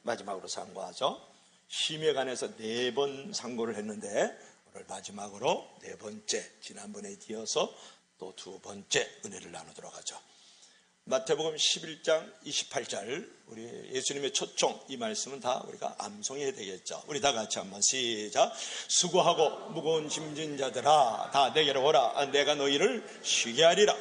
마지막으로 상고하죠. 쉼에 관해서 4번 상고를 했는데 오늘 마지막으로 4번째, 지난번에 이어서 또 2번째 은혜를 나누도록 하죠. 마태복음 11장 28절, 우리 예수님의 초청, 이 말씀은 다 우리가 암송해야 되겠죠. 우리 다 같이 한번 시작. 수고하고 무거운 짐진 자들아 다 내게로 오라. 내가 너희를 쉬게 하리라.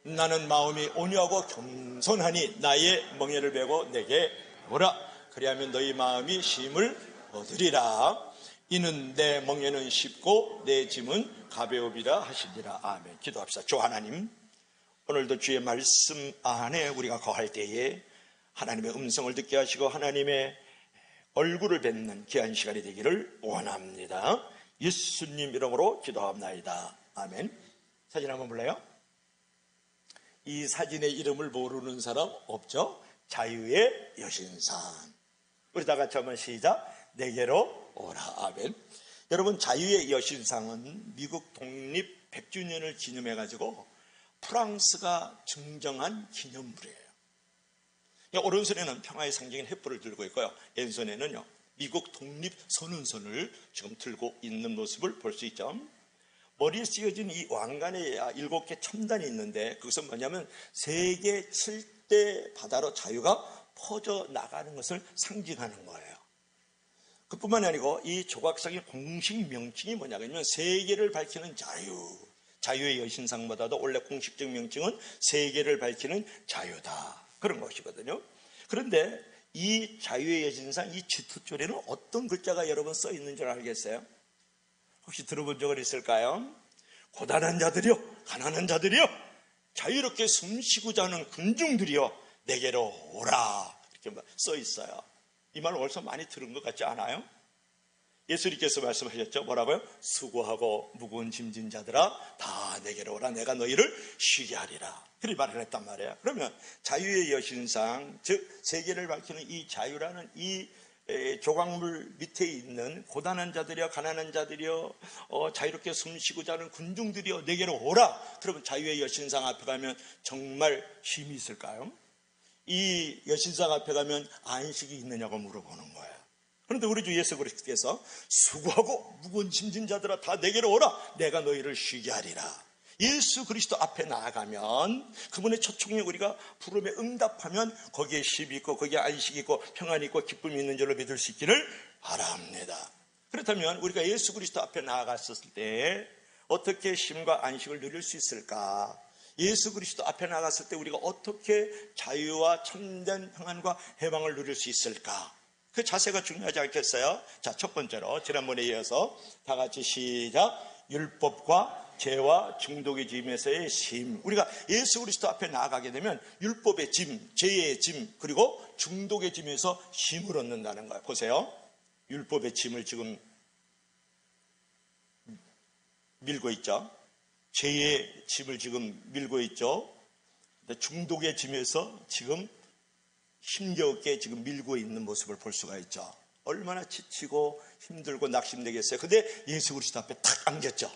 나는 마음이 온유하고 겸손하니 나의 멍에를 메고 내게 오라. 그리하면 너희 마음이 쉼을 얻으리라. 이는 내 멍에는 쉽고 내 짐은 가벼우리라 하시니라. 아멘. 기도합시다. 주 하나님, 오늘도 주의 말씀 안에 우리가 거할 때에 하나님의 음성을 듣게 하시고 하나님의 얼굴을 뵙는 귀한 시간이 되기를 원합니다. 예수님 이름으로 기도합나이다. 아멘. 사진 한번 볼래요? 이 사진의 이름을 모르는 사람 없죠? 자유의 여신상. 우리 다 같이 한번 시작. 내게로 오라. 아멘. 여러분, 자유의 여신상은 미국 독립 100주년을 기념해가지고 프랑스가 증정한 기념물이에요. 오른손에는 평화의 상징인 횃불을 들고 있고요, 왼손에는요 미국 독립 선언선을 지금 들고 있는 모습을 볼 수 있죠. 머리에 씌어진 이 왕관에 7개 첨단이 있는데 그것은 뭐냐면 세계 7대 바다로 자유가 퍼져나가는 것을 상징하는 거예요. 그뿐만이 아니고 이 조각상의 공식 명칭이 뭐냐면 세계를 밝히는 자유, 자유의 여신상보다도 원래 공식적 명칭은 세계를 밝히는 자유다, 그런 것이거든요. 그런데 이 자유의 여신상, 이 쥐투줄에는 어떤 글자가 여러분 써 있는 줄 알겠어요? 혹시 들어본 적은 있을까요? 고단한 자들이여, 가난한 자들이여, 자유롭게 숨쉬고자 하는 군중들이여 내게로 오라, 이렇게 써 있어요. 이 말 어디서 많이 들은 것 같지 않아요? 예수님께서 말씀하셨죠. 뭐라고요? 수고하고 무거운 짐진 자들아 다 내게로 오라. 내가 너희를 쉬게 하리라. 그렇게 말을 했단 말이에요. 그러면 자유의 여신상, 즉 세계를 밝히는 이 자유라는 이 조각물 밑에 있는 고단한 자들이여, 가난한 자들이여, 자유롭게 숨쉬고자 하는 군중들이여 내게로 오라. 그러면 자유의 여신상 앞에 가면 정말 쉼이 있을까요? 이 여신상 앞에 가면 안식이 있느냐고 물어보는 거예요. 그런데 우리 주 예수 그리스도께서 수고하고 무거운 짐진 자들아 다 내게로 오라. 내가 너희를 쉬게 하리라. 예수 그리스도 앞에 나아가면, 그분의 초청에 우리가 부름에 응답하면 거기에 쉼이 있고 거기에 안식이 있고 평안이 있고 기쁨이 있는 줄로 믿을 수 있기를 바랍니다. 그렇다면 우리가 예수 그리스도 앞에 나아갔을 때 어떻게 쉼과 안식을 누릴 수 있을까? 예수 그리스도 앞에 나갔을 때 우리가 어떻게 자유와 참된 평안과 해방을 누릴 수 있을까? 그 자세가 중요하지 않겠어요? 자, 첫 번째로 지난번에 이어서 다 같이 시작. 율법과 죄와 중독의 짐에서의 쉼. 우리가 예수 그리스도 앞에 나아가게 되면 율법의 짐, 죄의 짐, 그리고 중독의 짐에서 쉼을 얻는다는 거예요. 보세요. 율법의 짐을 지금 밀고 있죠. 죄의 짐을 지금 밀고 있죠. 중독의 짐에서 지금 힘겹게 지금 밀고 있는 모습을 볼 수가 있죠. 얼마나 지치고 힘들고 낙심되겠어요. 근데 예수 그리스도 앞에 탁 안겼죠.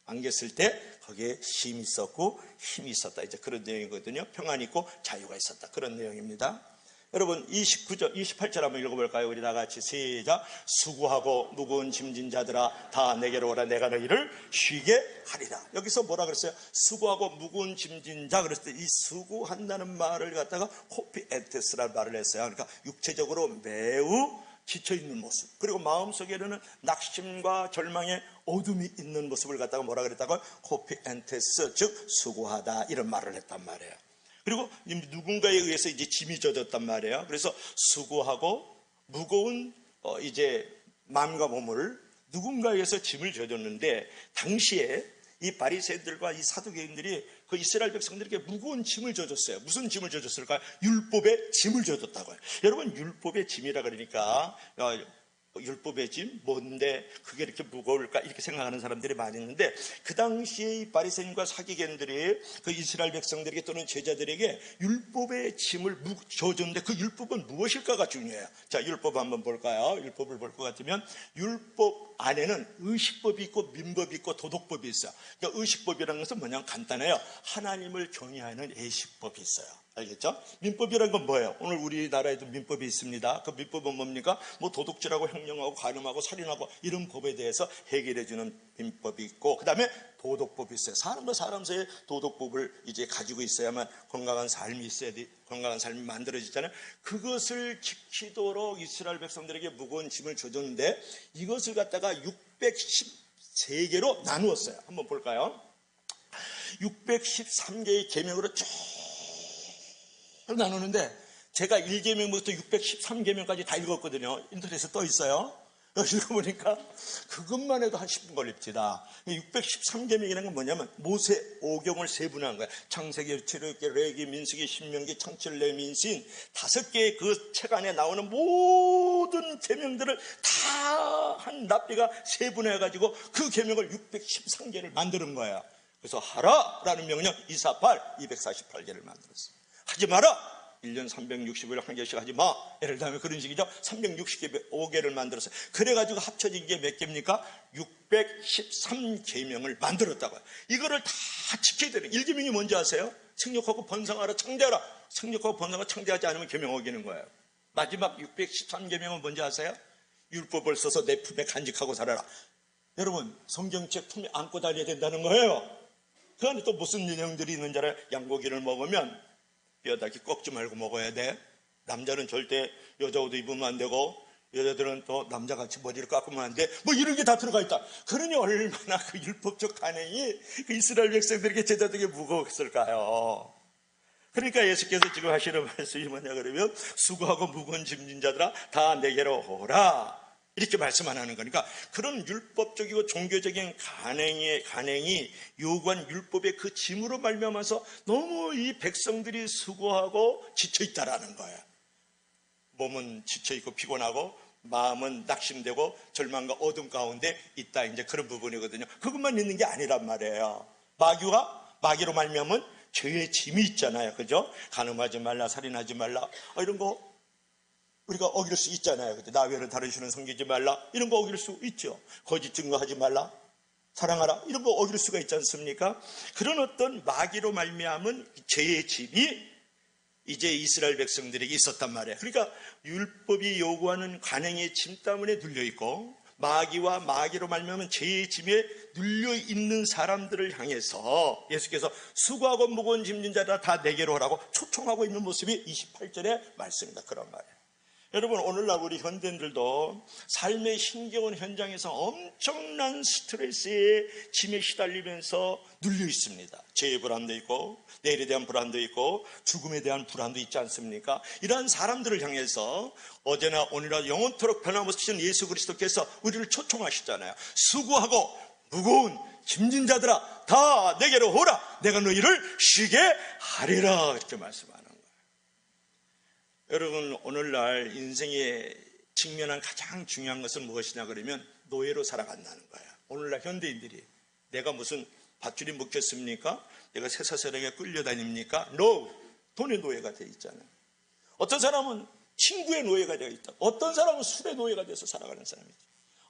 안겼을 때 거기에 쉼이 있었고 힘이 있었다, 이제 그런 내용이거든요. 평안이 있고 자유가 있었다, 그런 내용입니다. 여러분 29절, 28절 한번 읽어볼까요? 우리 다 같이 시작. 수고하고 무거운 짐진 자들아 다 내게로 오라. 내가 너희를 쉬게 하리라. 여기서 뭐라 그랬어요? 수고하고 무거운 짐진 자. 그랬을 때 이 수고한다는 말을 갖다가 호피엔테스라는 말을 했어요. 그러니까 육체적으로 매우 지쳐있는 모습, 그리고 마음속에는 낙심과 절망의 어둠이 있는 모습을 갖다가 뭐라 그랬다고? 호피엔테스, 즉 수고하다, 이런 말을 했단 말이에요. 그리고 누군가에 의해서 이제 짐이 젖었단 말이에요. 그래서 수고하고 무거운 이제 마음과 몸을 누군가에 의해서 짐을 젖었는데, 당시에 이 바리새인들과 이 사두개인들이 그 이스라엘 백성들에게 무거운 짐을 져줬어요. 무슨 짐을 져줬을까요? 율법의 짐을 져줬다고요. 여러분, 율법의 짐이라 그러니까 율법의 짐? 뭔데 그게 이렇게 무거울까? 이렇게 생각하는 사람들이 많이 있는데, 그 당시에 이 바리새인과 사기견들이 그 이스라엘 백성들에게 또는 제자들에게 율법의 짐을 져줬는데 그 율법은 무엇일까가 중요해요. 자, 율법 한번 볼까요? 율법을 볼 것 같으면 율법 안에는 의식법이 있고 민법이 있고 도덕법이 있어요. 그러니까 의식법이라는 것은 뭐냐면 간단해요. 하나님을 경외하는 예식법이 있어요. 알겠죠? 민법이란 건 뭐예요? 오늘 우리나라에도 민법이 있습니다. 그 민법은 뭡니까? 뭐 도둑질하고 횡령하고 간음하고 살인하고 이런 법에 대해서 해결해 주는 민법이 있고, 그 다음에 도덕법이 있어요. 사람과 사람 사이의 도덕법을 이제 가지고 있어야만 건강한 삶이 있어야 돼. 건강한 삶이 만들어지잖아요. 그것을 지키도록 이스라엘 백성들에게 무거운 짐을 줘줬는데, 이것을 갖다가 613개로 나누었어요. 한번 볼까요? 613개의 계명으로 쭉 나누는데, 제가 1계명부터 613계명까지 다 읽었거든요. 인터넷에 떠 있어요. 읽어보니까 그것만 해도 한 10분 걸립니다. 613계명이라는 건 뭐냐면 모세 5경을 세분화한 거예요. 창세기, 출애굽기, 레위기, 민수기, 신명기, 창출, 레위민신 5개의 그 책 안에 나오는 모든 계명들을 다 한 랍비가 세분화해가지고 그 계명을 613개를 만드는 거예요. 그래서 하라라는 명령 248, 248개를 만들었어요. 하지 마라! 1년 365일 한 개씩 하지 마. 예를 들면 그런 식이죠. 365개를 만들었어요. 그래가지고 합쳐진 게 몇 개입니까? 613계명을 만들었다고요. 이거를 다 지켜야 되는. 1계명이 뭔지 아세요? 생육하고 번성하라, 창대하라. 생육하고 번성하고 창대하지 않으면 계명 어기는 거예요. 마지막 613계명은 뭔지 아세요? 율법을 써서 내 품에 간직하고 살아라. 여러분, 성경책 품에 안고 다녀야 된다는 거예요. 그 안에 또 무슨 내용들이 있는지 알아요? 양고기를 먹으면 뼈다귀 꺾지 말고 먹어야 돼. 남자는 절대 여자 옷 입으면 안 되고, 여자들은 또 남자같이 머리를 깎으면 안 돼. 뭐 이런 게 다 들어가 있다. 그러니 얼마나 그 율법적 간행이 그 이스라엘 백성들에게 제자들에게 무거웠을까요? 그러니까 예수께서 지금 하시는 말씀이 뭐냐 그러면 수고하고 무거운 짐진 자들아 다 내게로 오라. 이렇게 말씀 안 하는 거니까, 그런 율법적이고 종교적인 간행이 요구한 율법의 그 짐으로 말미암아서 너무 이 백성들이 수고하고 지쳐있다라는 거예요. 몸은 지쳐있고 피곤하고 마음은 낙심되고 절망과 어둠 가운데 있다. 이제 그런 부분이거든요. 그것만 있는 게 아니란 말이에요. 마귀로 말미암은 죄의 짐이 있잖아요. 그죠? 간음하지 말라, 살인하지 말라, 이런 거 우리가 어길 수 있잖아요. 나 외를 다루시는 섬기지 말라, 이런 거 어길 수 있죠. 거짓 증거하지 말라, 사랑하라, 이런 거 어길 수가 있지 않습니까? 그런 어떤 마귀로 말미암은 죄의 짐이 이제 이스라엘 백성들에게 있었단 말이에요. 그러니까 율법이 요구하는 간행의 짐 때문에 눌려있고, 마귀와 마귀로 말미암은 죄의 짐에 눌려있는 사람들을 향해서 예수께서 수고하고 무거운 짐진 자라 다 내게로 오라고 초청하고 있는 모습이 28절의 말씀입니다. 그런 말이에요. 여러분, 오늘날 우리 현대인들도 삶의 힘겨운 현장에서 엄청난 스트레스의 짐에 시달리면서 눌려 있습니다. 죄의 불안도 있고, 내일에 대한 불안도 있고, 죽음에 대한 불안도 있지 않습니까? 이러한 사람들을 향해서 어제나 오늘이나 영원토록 변함없으신 예수 그리스도께서 우리를 초청하시잖아요. 수고하고 무거운 짐진 자들아 다 내게로 오라, 내가 너희를 쉬게 하리라, 이렇게 말씀하는 거예요. 여러분, 오늘날 인생에 직면한 가장 중요한 것은 무엇이냐 그러면 노예로 살아간다는 거예요. 오늘날 현대인들이 내가 무슨 밧줄이 묶였습니까? 내가 쇠사슬에게 끌려다닙니까? No! 돈의 노예가 되어 있잖아요. 어떤 사람은 친구의 노예가 되어 있다. 어떤 사람은 술의 노예가 돼서 살아가는 사람이죠.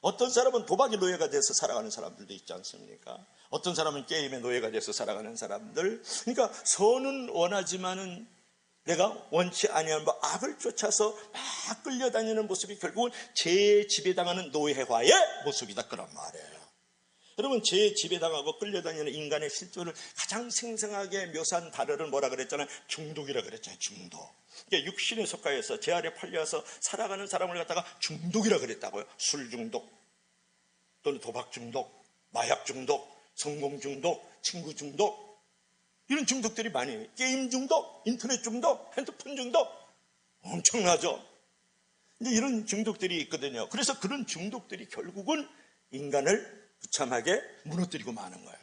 어떤 사람은 도박의 노예가 돼서 살아가는 사람들도 있지 않습니까? 어떤 사람은 게임의 노예가 돼서 살아가는 사람들. 그러니까 선은 원하지만은 내가 원치 아니한 바 악을 쫓아서 막 끌려다니는 모습이 결국은 죄의 지배당하는 노예화의 모습이다, 그런 말이에요. 여러분, 죄의 지배당하고 끌려다니는 인간의 실존을 가장 생생하게 묘사한 단어를 뭐라 그랬잖아요? 중독이라 그랬잖아요. 중독. 그러니까 육신에 속하여서 제 아래 팔려서 살아가는 사람을 갖다가 중독이라 그랬다고요. 술 중독, 또는 도박 중독, 마약 중독, 성공 중독, 친구 중독, 이런 중독들이 많이 해요. 게임 중독, 인터넷 중독, 핸드폰 중독, 엄청나죠. 이제 이런 중독들이 있거든요. 그래서 그런 중독들이 결국은 인간을 부참하게 무너뜨리고 마는 거예요.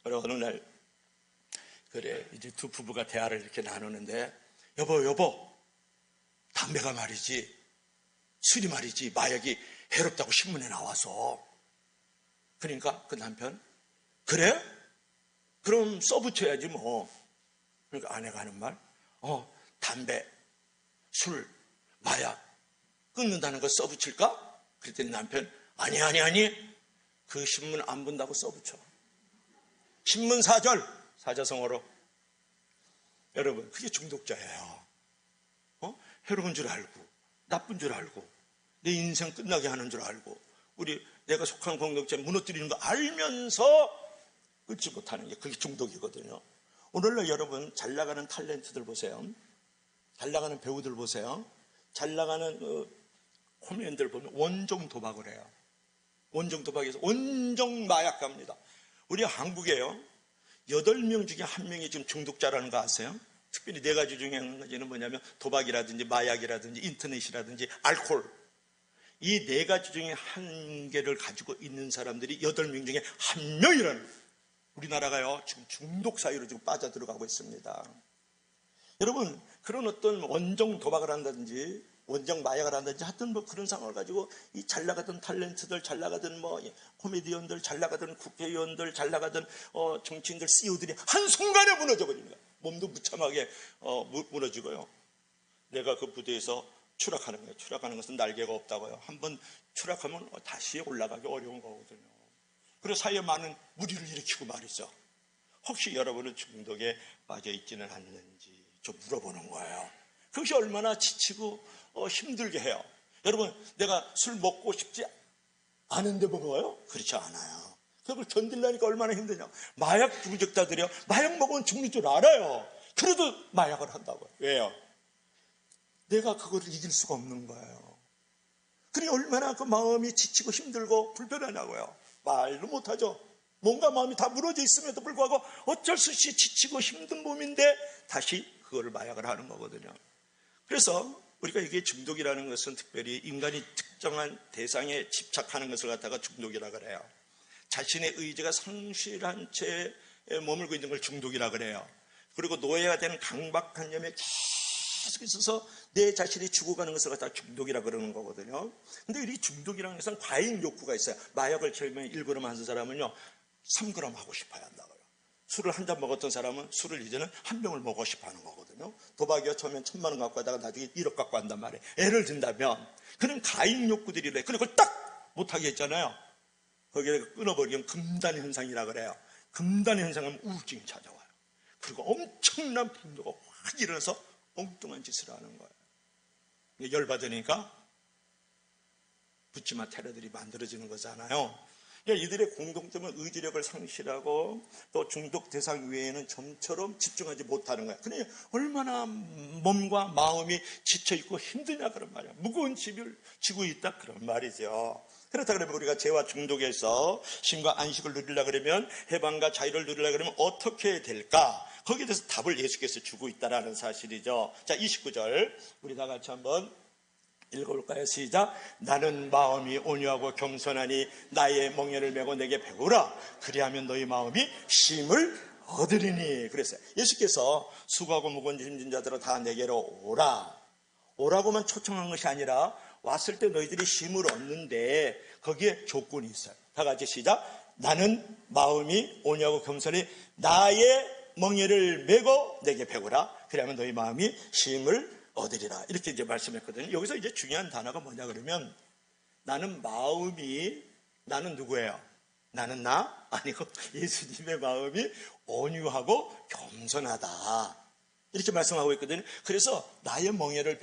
그리고 어느 날 그래 이제 두 부부가 대화를 이렇게 나누는데, 여보, 담배가 말이지, 술이 말이지, 마약이 해롭다고 신문에 나와서. 그러니까 그 남편, 그래? 그럼 써붙여야지 뭐. 그러니까 아내가 하는 말, 담배, 술, 마약 끊는다는 거 써붙일까? 그랬더니 남편, 아니, 그 신문 안 본다고 써붙여. 신문 사절, 사자성어로 여러분, 그게 중독자예요. 해로운 줄 알고, 나쁜 줄 알고, 내 인생 끝나게 하는 줄 알고, 내가 속한 공동체 무너뜨리는 거 알면서 끊지 못하는 게 그게 중독이거든요. 오늘날 여러분, 잘 나가는 탤런트들 보세요. 잘 나가는 배우들 보세요. 잘 나가는 코미디언들 보면 원정 도박을 해요. 원정 도박에서 원정 마약갑니다. 우리 한국에요, 8명 중에 1명이 지금 중독자라는 거 아세요? 특별히 4가지 중에 한 가지는 뭐냐면 도박이라든지 마약이라든지 인터넷이라든지 알코올. 이 4가지 중에 1개를 가지고 있는 사람들이 8명 중에 1명이라는, 우리나라가요 지금 중독 사유로 지금 빠져들어가고 있습니다. 여러분, 그런 어떤 원정 도박을 한다든지 원정 마약을 한다든지 하여튼 뭐 그런 상황을 가지고 이 잘 나가던 탤런트들, 잘 나가던 뭐 코미디언들, 잘 나가던 국회의원들, 잘 나가던 정치인들, CEO들이 한순간에 무너져 버리는 거야. 몸도 무참하게 무너지고요. 내가 그 부대에서 추락하는 거예요. 추락하는 것은 날개가 없다고요. 한번 추락하면 다시 올라가기 어려운 거거든요. 그래서 사이에 많은 무리를 일으키고 말이죠. 혹시 여러분은 중독에 빠져 있지는 않는지 좀 물어보는 거예요. 그것이 얼마나 지치고 힘들게 해요. 여러분, 내가 술 먹고 싶지 않은데 먹어요? 그렇지 않아요. 그걸 견디려니까 얼마나 힘드냐. 마약 중독자들이요, 마약 먹으면 죽는 줄 알아요. 그래도 마약을 한다고요. 왜요? 내가 그거를 이길 수가 없는 거예요. 그러니 얼마나 그 마음이 지치고 힘들고 불편하냐고요. 말도 못하죠. 뭔가 마음이 다 무너져 있음에도 불구하고 어쩔 수 없이 지치고 힘든 몸인데 다시 그거를 마약을 하는 거거든요. 그래서 우리가 이게 중독이라는 것은 특별히 인간이 특정한 대상에 집착하는 것을 갖다가 중독이라 그래요. 자신의 의지가 상실한 채 머물고 있는 걸 중독이라 그래요. 그리고 노예가 되는 강박관념에 계속 있어서 내 자신이 죽어가는 것을 갖다가 중독이라 그러는 거거든요. 근데 이 중독이라는 것은 과잉 욕구가 있어요. 마약을 처음에 1g 하는 사람은요 3g 하고 싶어야 한다고요. 술을 한 잔 먹었던 사람은 술을 이제는 한 병을 먹고 싶어 하는 거거든요. 도박이요, 처음엔 1,000만 원 갖고 가다가 나중에 1억 갖고 간단 말이에요. 애를 든다면 그런 가입 욕구들이 그래. 그리고 그걸 딱 못하게 했잖아요. 거기에 끊어버리면 금단 현상이라 그래요. 금단 현상은 우울증이 찾아와요. 그리고 엄청난 분노가 확 일어나서 엉뚱한 짓을 하는 거예요. 열받으니까 붙지마 테러들이 만들어지는 거잖아요. 이들의 공통점은 의지력을 상실하고 또 중독 대상 외에는 좀처럼 집중하지 못하는 거야. 그러니 얼마나 몸과 마음이 지쳐있고 힘드냐 그런 말이야. 무거운 짐을 지고 있다 그런 말이죠. 그렇다 그러면 우리가 죄와 중독에서 쉼과 안식을 누리려고 그러면, 해방과 자유를 누리려고 그러면 어떻게 될까? 거기에 대해서 답을 예수께서 주고 있다는 사실이죠. 자, 29절 우리 다 같이 한번 읽어볼까요? 시작. 나는 마음이 온유하고 겸손하니 나의 멍에를 메고 내게 배우라. 그리하면 너희 마음이 쉼을 얻으리니. 그랬어요. 예수께서 수고하고 무거운 짐진 자들아 다 내게로 오라. 오라고만 초청한 것이 아니라 왔을 때 너희들이 쉼을 얻는데 거기에 조건이 있어요. 다 같이 시작. 나는 마음이 온유하고 겸손히 나의 멍에를 메고 내게 배우라. 그리하면 너희 마음이 쉼을 얻으리라. 이렇게 이제 말씀했거든요. 여기서 이제 중요한 단어가 뭐냐 그러면, 나는 마음이, 나는 누구예요? 나는 나? 아니고 예수님의 마음이 온유하고 겸손하다. 이렇게 말씀하고 있거든요. 그래서 나의 멍에를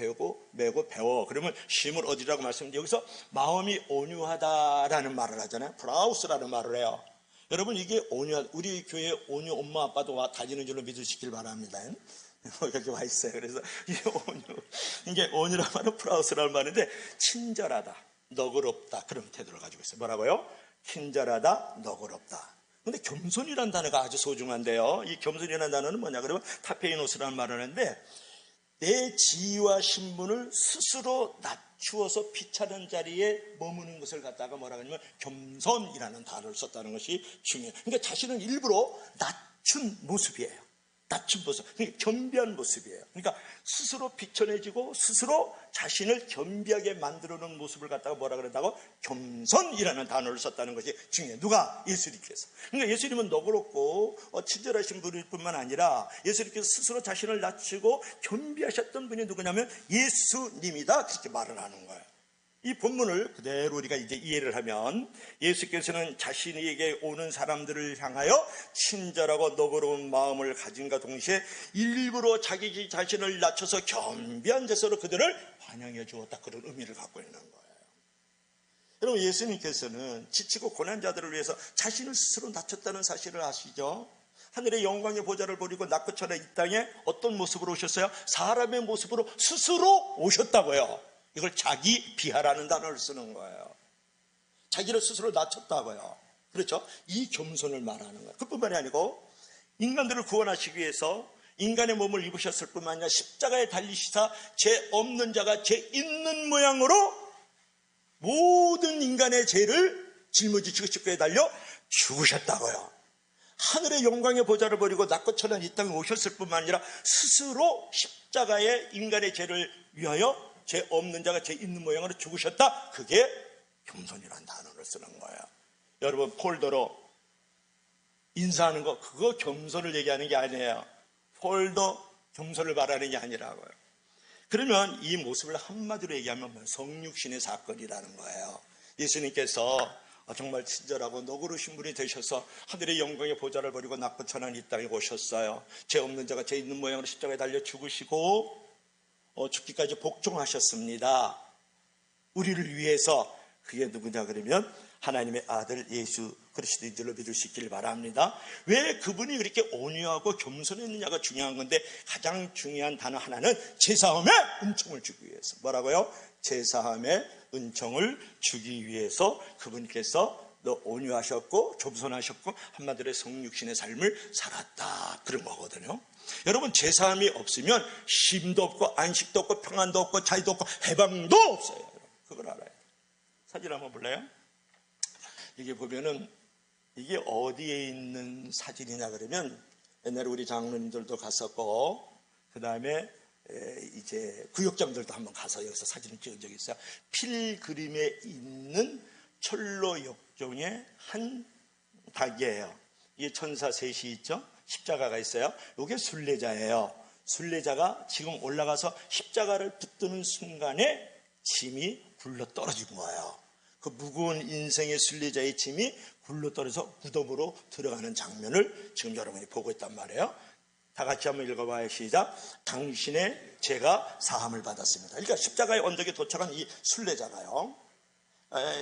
메고 배워. 그러면 쉼을 얻으리라고 말씀드렸는데, 여기서 마음이 온유하다라는 말을 하잖아요. 프라우스라는 말을 해요. 여러분, 이게 우리 교회 온유 엄마 아빠도 다니는 줄로 믿으시길 바랍니다. 여기 와 있어요. 그래서 이게 온유라는 말은 프라우스라는 말인데, 친절하다, 너그럽다, 그런 태도를 가지고 있어요. 뭐라고요? 친절하다, 너그럽다. 근데 겸손이라는 단어가 아주 소중한데요. 이 겸손이라는 단어는 뭐냐 그러면 타페이노스라는 말을 하는데, 내 지위와 신분을 스스로 낮추어서 피차는 자리에 머무는 것을 갖다가 뭐라 그러냐면 겸손이라는 단어를 썼다는 것이 중요해요. 그러니까 자신은 일부러 낮춘 모습이에요. 낮춘 모습, 그러니까 겸비한 모습이에요. 그러니까 스스로 비천해지고 스스로 자신을 겸비하게 만들어 놓은 모습을 갖다가 뭐라 그런다고? 겸손이라는 단어를 썼다는 것이 중요해요. 누가? 예수님께서. 그러니까 예수님은 너그럽고 친절하신 분일 뿐만 아니라 예수님께서 스스로 자신을 낮추고 겸비하셨던 분이 누구냐면 예수님이다, 그렇게 말을 하는 거예요. 이 본문을 그대로 우리가 이제 이해를 하면 예수께서는 자신에게 오는 사람들을 향하여 친절하고 너그러운 마음을 가진과 동시에 일부러 자기 자신을 낮춰서 겸비한 자세로 그들을 환영해 주었다, 그런 의미를 갖고 있는 거예요. 여러분, 예수님께서는 지치고 고난 자들을 위해서 자신을 스스로 낮췄다는 사실을 아시죠? 하늘의 영광의 보좌를 버리고 낙고처럼 이 땅에 어떤 모습으로 오셨어요? 사람의 모습으로 스스로 오셨다고요. 이걸 자기 비하라는 단어를 쓰는 거예요. 자기를 스스로 낮췄다고요. 그렇죠? 이 겸손을 말하는 거예요. 그뿐만이 아니고 인간들을 구원하시기 위해서 인간의 몸을 입으셨을 뿐만 아니라 십자가에 달리시사 죄 없는 자가 죄 있는 모양으로 모든 인간의 죄를 짊어지시고 십자가에 달려 죽으셨다고요. 하늘의 영광의 보좌를 버리고 낙고처럼 이 땅에 오셨을 뿐만 아니라 스스로 십자가에 인간의 죄를 위하여 죄 없는 자가 죄 있는 모양으로 죽으셨다. 그게 겸손이라는 단어를 쓰는 거예요. 여러분, 폴더로 인사하는 거, 그거 겸손을 얘기하는 게 아니에요. 폴더 겸손을 말하는 게 아니라고요. 그러면 이 모습을 한마디로 얘기하면 성육신의 사건이라는 거예요. 예수님께서 정말 친절하고 너그러우신 분이 되셔서 하늘의 영광의 보좌를 버리고 낙고천한 이 땅에 오셨어요. 죄 없는 자가 죄 있는 모양으로 십자가에 달려 죽으시고 죽기까지 복종하셨습니다. 우리를 위해서. 그게 누구냐 그러면 하나님의 아들 예수 그리스도인 줄로 믿을 수 있기를 바랍니다. 왜 그분이 그렇게 온유하고 겸손했느냐가 중요한 건데, 가장 중요한 단어 하나는 제사함의 은총을 주기 위해서. 뭐라고요? 제사함의 은총을 주기 위해서 그분께서 온유하셨고 겸손하셨고 한마디로 성육신의 삶을 살았다, 그런 거거든요. 여러분, 제사함이 없으면 쉼도 없고 안식도 없고 평안도 없고 자유도 없고 해방도 없어요. 그걸 알아요. 사진 한번 볼래요? 이게 보면은 이게 어디에 있는 사진이냐 그러면, 옛날에 우리 장로님들도 갔었고 그 다음에 이제 구역장들도 한번 가서 여기서 사진을 찍은 적이 있어요. 필그림에 있는 철로 역종의 한 닭이에요. 이게 천사 셋이 있죠. 십자가가 있어요. 이게 순례자예요. 순례자가 지금 올라가서 십자가를 붙드는 순간에 짐이 굴러 떨어진 거예요. 그 무거운 인생의 순례자의 짐이 굴러 떨어져서 무덤으로 들어가는 장면을 지금 여러분이 보고 있단 말이에요. 다 같이 한번 읽어봐요. 시작. 당신의 죄가 사함을 받았습니다. 그러니까 십자가의 언덕에 도착한 이 순례자가요,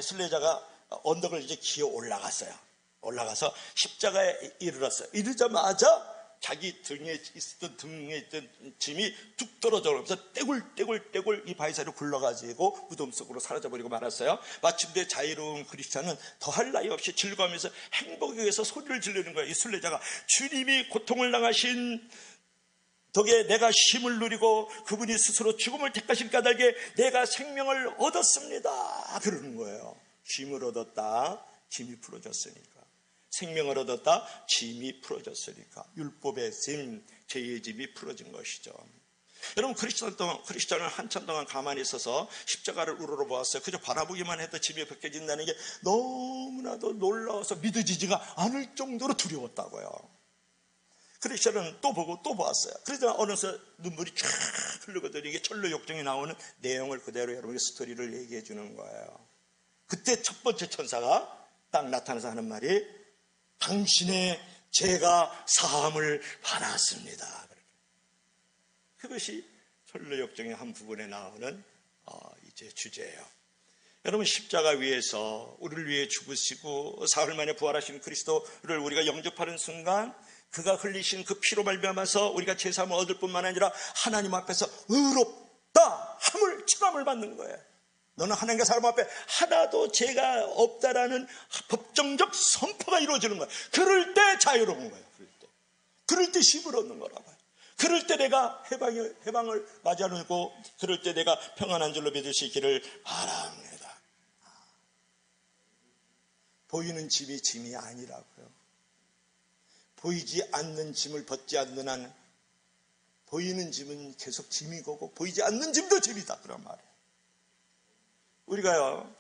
순례자가 언덕을 이제 기어 올라갔어요. 올라가서 십자가에 이르렀어요. 이르자마자 자기 등에 있던 짐이 뚝 떨어져 오면서 떼굴떼굴 이 바위사리로 굴러가지고 무덤 속으로 사라져버리고 말았어요. 마침내 자유로운 그리스도는 더할 나위 없이 즐거워하면서 행복에 의해서 소리를 지르는 거예요. 이 순례자가 주님이 고통을 당하신 덕에 내가 쉼을 누리고 그분이 스스로 죽음을 택하신 까닭에 내가 생명을 얻었습니다, 그러는 거예요. 쉼을 얻었다, 짐이 풀어졌으니까. 생명을 얻었다, 짐이 풀어졌으니까. 율법의 짐, 죄의 짐이 풀어진 것이죠. 여러분, 크리스천은 한참 동안 가만히 있어서 십자가를 우러러보았어요. 그저 바라보기만 해도 짐이 벗겨진다는 게 너무나도 놀라워서 믿어지지가 않을 정도로 두려웠다고요. 크리스천은 또 보고 또 보았어요. 그러자 어느새 눈물이 쫙 흐르거든요. 이게 철로 역정에 나오는 내용을 그대로 여러분의 스토리를 얘기해 주는 거예요. 그때 첫 번째 천사가 딱 나타나서 하는 말이 당신의 죄가 사함을 받았습니다. 그것이 철로 역정의 한 부분에 나오는 이제 주제예요. 여러분, 십자가 위에서 우리를 위해 죽으시고 사흘 만에 부활하신 그리스도를 우리가 영접하는 순간, 그가 흘리신 그 피로 말미암아서 우리가 제사함을 얻을 뿐만 아니라 하나님 앞에서 의롭다 함을 체감을 받는 거예요. 너는 하나님과 사람 앞에 하나도 죄가 없다라는 법정적 선포가 이루어지는 거예요. 그럴 때 자유로운 거예요. 그럴 때 쉼을 얻는 거라고요. 그럴 때 내가 해방을 맞이하고, 그럴 때 내가 평안한 줄로 믿을 수 있기를 바랍니다. 보이는 짐이 아니라고요. 보이지 않는 짐을 벗지 않는 한 보이는 짐은 계속 짐이고 보이지 않는 짐도 짐이다, 그런 말이에요. 우리가요,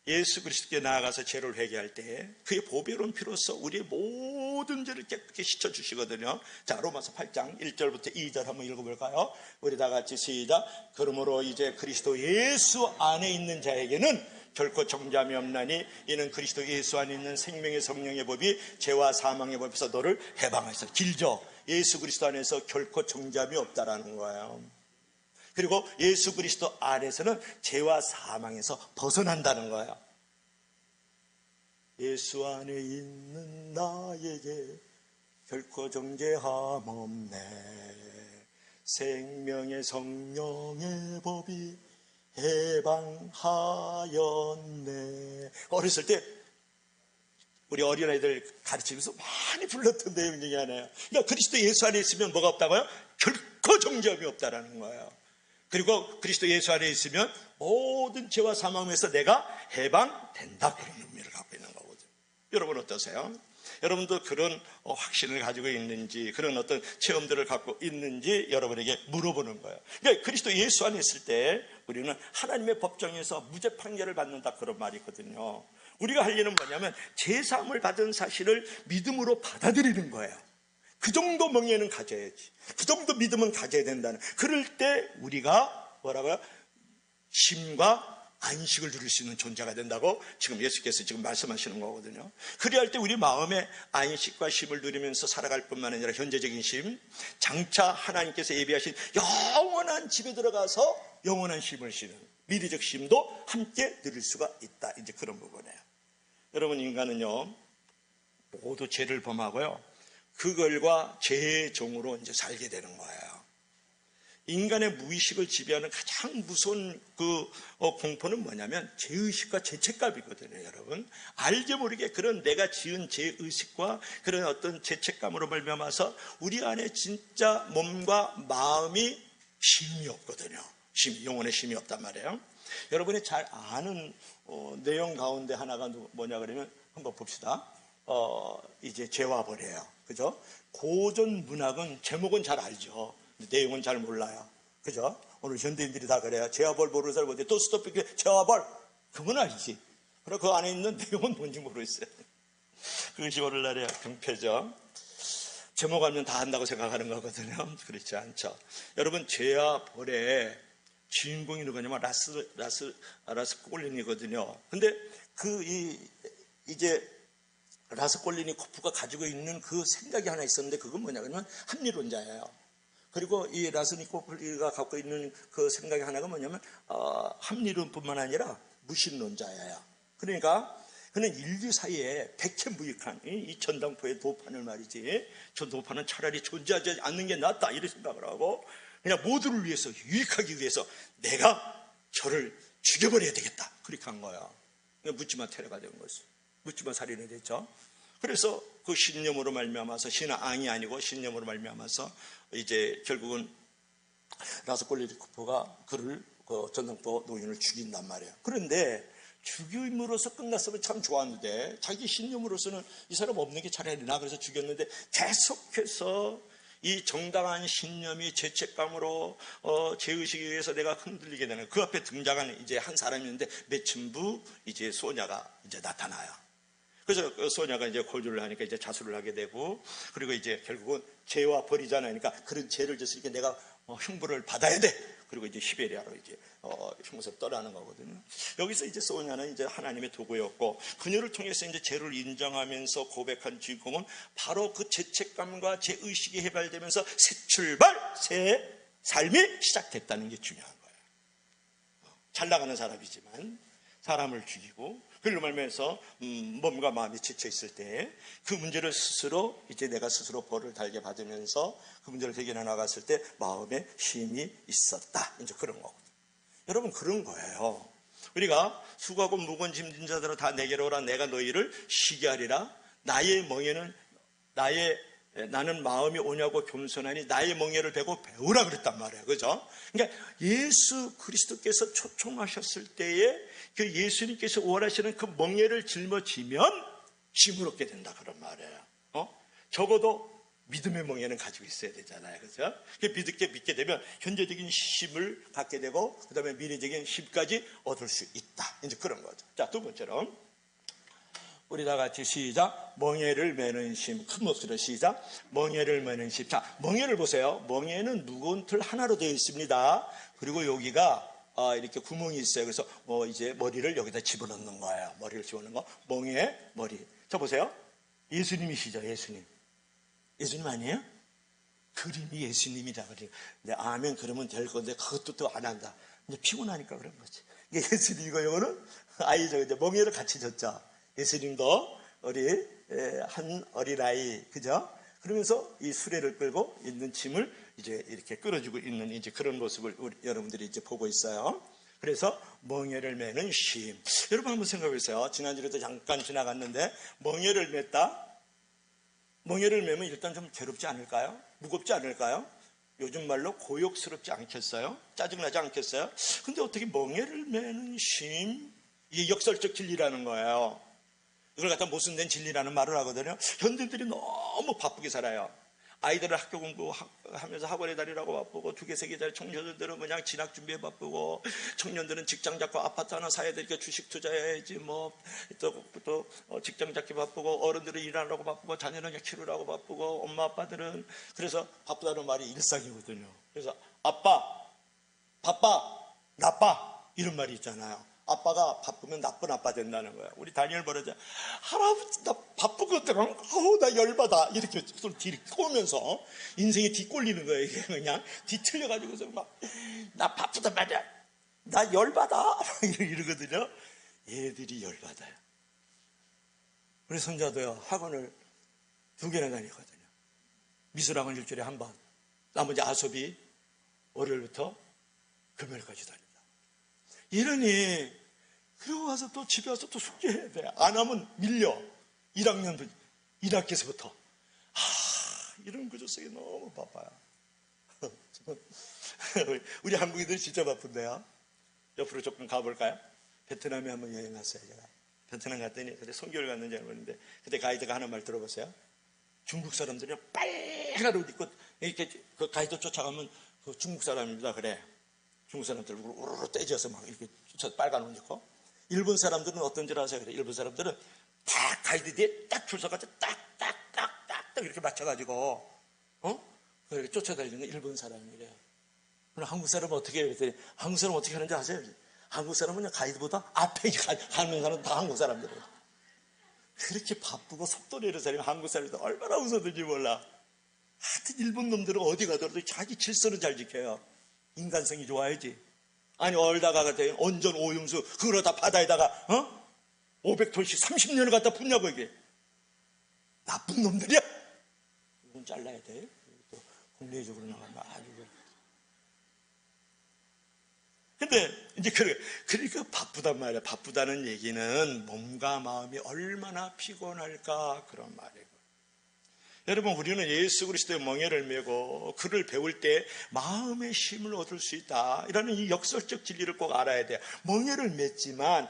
예수 그리스도께 나아가서 죄를 회개할 때 그의 보배로운 피로써 우리의 모든 모든 죄를 깨끗이 씻어주시거든요. 자, 로마서 8장 1절부터 2절 한번 읽어볼까요? 우리 다 같이 시작. 그러므로 이제 그리스도 예수 안에 있는 자에게는 결코 정죄함이 없나니 이는 그리스도 예수 안에 있는 생명의 성령의 법이 죄와 사망의 법에서 너를 해방하시다. 길죠. 예수 그리스도 안에서 결코 정죄함이 없다라는 거예요. 그리고 예수 그리스도 안에서는 죄와 사망에서 벗어난다는 거예요. 예수 안에 있는 나에게 결코 정죄함 없네. 생명의 성령의 법이 해방하였네. 어렸을 때 우리 어린아이들 가르치면서 많이 불렀던 내용 중에 하나예요. 그러니까 그리스도 예수 안에 있으면 뭐가 없다고요? 결코 정죄함이 없다라는 거예요. 그리고 그리스도 예수 안에 있으면 모든 죄와 사망에서 내가 해방된다, 그런 의미를 갖고 있는 거거든요. 여러분 어떠세요? 여러분도 그런 확신을 가지고 있는지, 그런 어떤 체험들을 갖고 있는지 여러분에게 물어보는 거예요. 그러니까 그리스도 예수 안에 있을 때 우리는 하나님의 법정에서 무죄 판결을 받는다, 그런 말이 있거든요. 우리가 할 일은 뭐냐면 제사함을 받은 사실을 믿음으로 받아들이는 거예요. 그 정도 명예는 가져야지, 그 정도 믿음은 가져야 된다는, 그럴 때 우리가 뭐라고요? 쉼과 안식을 누릴 수 있는 존재가 된다고 지금 예수께서 지금 말씀하시는 거거든요. 그래야 할 때 우리 마음에 안식과 쉼을 누리면서 살아갈 뿐만 아니라 현재적인 쉼, 장차 하나님께서 예비하신 영원한 집에 들어가서 영원한 쉼을 쉬는 미래적 쉼도 함께 누릴 수가 있다, 이제 그런 부분이에요. 여러분, 인간은요 모두 죄를 범하고요 그걸과 죄의 종으로 이제 살게 되는 거예요. 인간의 무의식을 지배하는 가장 무서운 공포는 뭐냐면 죄의식과 죄책감이거든요. 여러분, 알게 모르게 그런 내가 지은 죄의식과 그런 어떤 죄책감으로 말미암아서 우리 안에 진짜 몸과 마음이 쉼이 없거든요. 영혼의 쉼이 없단 말이에요. 여러분이 잘 아는 내용 가운데 하나가 뭐냐 그러면 한번 봅시다. 이제 죄와 벌이에요. 그죠? 고전 문학은 제목은 잘 알죠. 내용은 잘 몰라요. 그죠? 오늘 현대인들이 다 그래요. 죄와 벌 모르는 사람 어디 도스토옙의 죄와 벌, 그건 알지. 그러나 그 안에 있는 내용은 뭔지 모르겠어요. 그것이 오늘날의 병폐죠. 제목 알면 다 안다고 생각하는 거거든요. 그렇지 않죠. 여러분, 죄와 벌의 주인공이 누구냐면 라스콜린이거든요. 근데 이제 라스콜리니코프가 가지고 있는 그 생각이 하나 있었는데, 그건 뭐냐 그러면 합리론자예요. 그리고 이 라스콜리니코프가 갖고 있는 그 생각이 하나가 뭐냐면 합리론뿐만 아니라 무신론자예요. 그러니까 그는 인류 사이에 백해무익한 이 전당포의 도판을 말이지, 저 도판은 차라리 존재하지 않는 게 낫다, 이런 생각을 하고 그냥 모두를 위해서, 유익하기 위해서 내가 저를 죽여버려야 되겠다, 그렇게 한 거야. 묻지마 테러가 된 것이, 묻지마 살인이 됐죠. 그래서 그 신념으로 말미암아서, 신앙이 아니고 신념으로 말미암아서 이제 결국은 라스콜리니코프가 그를 전당포 노인을 죽인단 말이에요. 그런데 죽임으로써 끝났으면 참 좋았는데, 자기 신념으로서는 이 사람 없는 게 차라리 나, 그래서 죽였는데 계속해서 이 정당한 신념이 죄책감으로 죄의식에 의해서 내가 흔들리게 되는, 그 앞에 등장하는 이제 한 사람이었는데 매춘부 이제 소녀가 이제 나타나요. 그래서 그 소녀가 이제 고주를 하니까 이제 자수를 하게 되고, 그리고 이제 결국은 죄와 벌이잖아요. 그러니까 그런 죄를 졌으니까 내가 형벌을 받아야 돼. 그리고 이제 시베리아로 이제 흉무서 떠나는 거거든요. 여기서 이제 소녀는 이제 하나님의 도구였고, 그녀를 통해서 이제 죄를 인정하면서 고백한 주인공은 바로 그 죄책감과 죄의식이 해발되면서 새 출발, 새 삶이 시작됐다는 게 중요한 거예요. 잘 나가는 사람이지만 사람을 죽이고, 그걸로 말미암아서 몸과 마음이 지쳐 있을 때 그 문제를 스스로 이제 내가 스스로 벌을 달게 받으면서 그 문제를 해결해 나갔을 때 마음에 힘이 있었다, 이제 그런 거거든요. 여러분, 그런 거예요. 우리가 수고하고 무거운 짐진 자들아 다 내게로 오라, 내가 너희를 쉬게 하리라. 나는 마음이 오냐고 겸손하니 나의 멍에를 베고 배우라 그랬단 말이에요. 그죠? 그러니까 예수 그리스도께서 초청하셨을 때에 그 예수님께서 원하시는 그 멍에를 짊어지면 힘을 얻게 된다, 그런 말이에요. 적어도 믿음의 멍에는 가지고 있어야 되잖아요. 그죠? 믿게 되면 현재적인 힘을 갖게 되고, 그 다음에 미래적인 힘까지 얻을 수 있다, 이제 그런 거죠. 자, 두 번째로 우리 다 같이 시작. 멍에를 매는 심. 큰 목소리로 시작. 멍에를 매는 심. 자, 멍에를 보세요. 멍에는 무거운 틀 하나로 되어 있습니다. 그리고 여기가 이렇게 구멍이 있어요. 그래서 이제 머리를 여기다 집어넣는 거예요. 머리를 집어넣는 거. 멍에 머리. 자, 보세요. 예수님이시죠, 예수님. 예수님 아니에요? 그림이 예수님이다. 근데 아멘 그러면 될 건데 그것도 또 안 한다. 이제 피곤하니까 그런 거지. 이게 예수님이고 이거는 아이죠. 이제 멍에를 같이 줬죠. 예수님도 우리 한 어린아이, 그죠? 그러면서 이 수레를 끌고 있는 짐을 이제 이렇게 끌어주고 있는 이제 그런 모습을 여러분들이 이제 보고 있어요. 그래서 멍에를 매는 쉼. 여러분 한번 생각해 보세요. 지난주에도 잠깐 지나갔는데 멍에를 맸다. 멍에를 매면 일단 좀 괴롭지 않을까요? 무겁지 않을까요? 요즘 말로 고역스럽지 않겠어요? 짜증나지 않겠어요? 근데 어떻게 멍에를 매는 쉼? 이게 역설적 진리라는 거예요. 이걸 갖다 모순된 진리라는 말을 하거든요. 현대인들이 너무 바쁘게 살아요. 아이들을 학교 공부하면서 학원에 다니라고 바쁘고 2개, 3개짜리 청년들은 그냥 진학 준비에 바쁘고 청년들은 직장 잡고 아파트 하나 사야 되니까 주식 투자해야지 또 직장 잡기 바쁘고 어른들은 일하라고 바쁘고 자녀는 그냥 키우라고 바쁘고 엄마 아빠들은 그래서 바쁘다는 말이 일상이거든요. 그래서 아빠 바빠 나빠 이런 말이 있잖아요. 아빠가 바쁘면 나쁜 아빠 된다는 거야. 우리 다니엘 버러자 할아버지 나 바쁘거든. 나 열받아. 이렇게 손 뒤를 꼬면서 인생에 뒤꼴리는 거예요. 이게 그냥 뒤틀려가지고서 막 나 바쁘단 말이야. 나 열받아. 이러거든요. 얘들이 열받아요. 우리 손자도요. 학원을 2개나 다니거든요. 미술학원 일주일에 한 번. 나머지 아소비 월요일부터 금요일까지 다닙니다. 이러니 그러고 와서 또 집에 와서 또 숙제해야 돼. 안 하면 밀려. 1학년도 1학기에서부터. 이런 구조 속에 너무 바빠요. 우리 한국인들이 진짜 바쁜데요. 옆으로 조금 가볼까요? 베트남에 한번 여행 갔어요. 제가 베트남 갔더니 그때 송교를 갔는지 모르는데 그때 가이드가 하는 말 들어보세요. 중국 사람들이 빨간 옷 입고 이렇게 그 가이드 쫓아가면 그 중국 사람입니다. 그래. 중국 사람들 우르르 떼져서 막 이렇게 빨간 옷 입고. 일본 사람들은 어떤 줄 아세요? 그래. 일본 사람들은 다 가이드 뒤에 딱 줄 서가지고 딱딱딱딱딱 이렇게 맞춰가지고 이렇게 쫓아다니는 건 일본 사람이래요. 그럼 한국 사람은 어떻게 해요? 그랬더니 한국 사람은 어떻게 하는지 아세요? 한국 사람은 가이드보다 앞에 가는 사람은 다 한국 사람들이에요. 그렇게 바쁘고 속도 내는 사람이 한국 사람들 얼마나 웃어든지 몰라. 하여튼 일본 놈들은 어디 가더라도 자기 질서는 잘 지켜요. 인간성이 좋아야지. 아니 얼다가 온전 오염수 그걸 다 바다에다가 500톤씩 30년을 갖다 붓냐고. 이게 나쁜 놈들이야. 이건 잘라야 돼. 또 국내적으로 나가면 아주. 근데 이제 그러니까 바쁘단 말이야. 바쁘다는 얘기는 몸과 마음이 얼마나 피곤할까 그런 말이에요. 여러분 우리는 예수 그리스도의 멍에를 메고 그를 배울 때 마음의 쉼을 얻을 수 있다. 이라는 이 역설적 진리를 꼭 알아야 돼요. 멍에를 맺지만